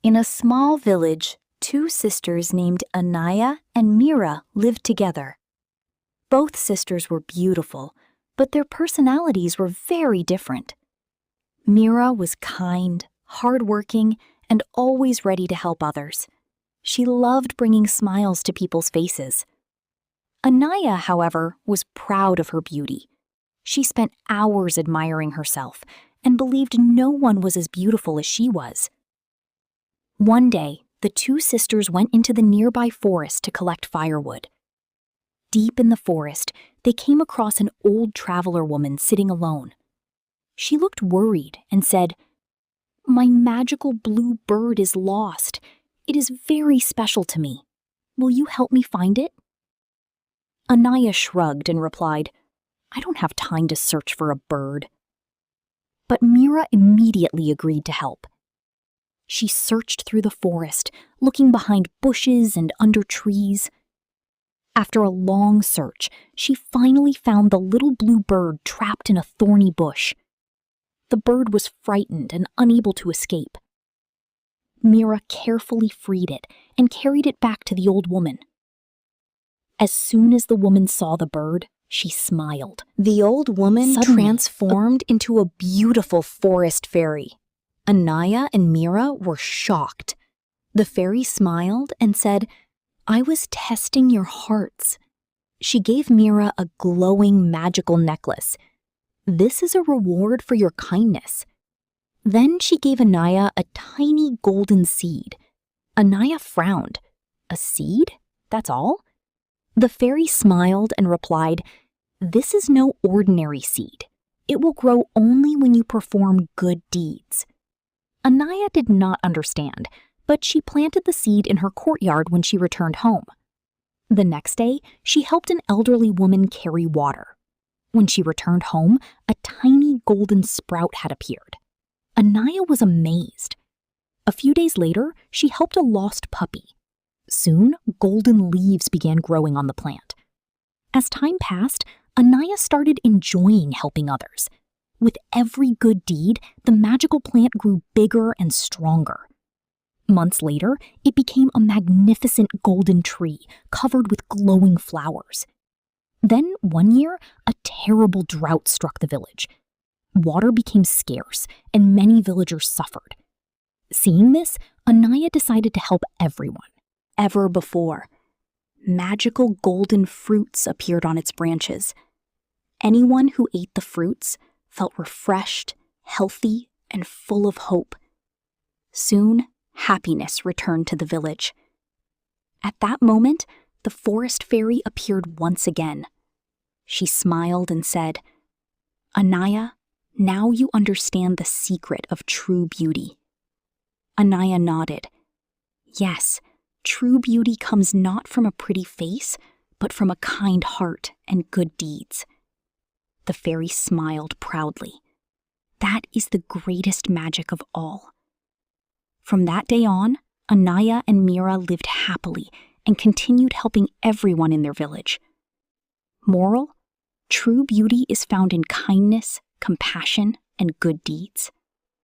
In a small village, two sisters named Anaya and Meera lived together. Both sisters were beautiful, but their personalities were very different. Meera was kind, hardworking, and always ready to help others. She loved bringing smiles to people's faces. Anaya, however, was proud of her beauty. She spent hours admiring herself and believed no one was as beautiful as she was. One day, the two sisters went into the nearby forest to collect firewood. Deep in the forest, they came across an old traveler woman sitting alone. She looked worried and said, "My magical blue bird is lost. It is very special to me. Will you help me find it?" Anaya shrugged and replied, "I don't have time to search for a bird." But Meera immediately agreed to help. She searched through the forest, looking behind bushes and under trees. After a long search, she finally found the little blue bird trapped in a thorny bush. The bird was frightened and unable to escape. Meera carefully freed it and carried it back to the old woman. As soon as the woman saw the bird, she smiled. The old woman transformed into a beautiful forest fairy. Anaya and Meera were shocked. The fairy smiled and said, "I was testing your hearts." She gave Meera a glowing magical necklace. "This is a reward for your kindness." Then she gave Anaya a tiny golden seed. Anaya frowned. "A seed? That's all?" The fairy smiled and replied, "This is no ordinary seed. It will grow only when you perform good deeds." Anaya did not understand, but she planted the seed in her courtyard when she returned home. The next day, she helped an elderly woman carry water. When she returned home, a tiny golden sprout had appeared. Anaya was amazed. A few days later, she helped a lost puppy. Soon, golden leaves began growing on the plant. As time passed, Anaya started enjoying helping others. With every good deed, the magical plant grew bigger and stronger. Months later, it became a magnificent golden tree covered with glowing flowers. Then, one year, a terrible drought struck the village. Water became scarce, and many villagers suffered. Seeing this, Anaya decided to help everyone. Ever before, magical golden fruits appeared on its branches. Anyone who ate the fruits felt refreshed, healthy, and full of hope. Soon, happiness returned to the village. At that moment, the forest fairy appeared once again. She smiled and said, "Anaya, now you understand the secret of true beauty." Anaya nodded. "Yes, true beauty comes not from a pretty face, but from a kind heart and good deeds." The fairy smiled proudly. That is the greatest magic of all. From that day on, Anaya and Meera lived happily and continued helping everyone in their village. Moral: true beauty is found in kindness, compassion, and good deeds.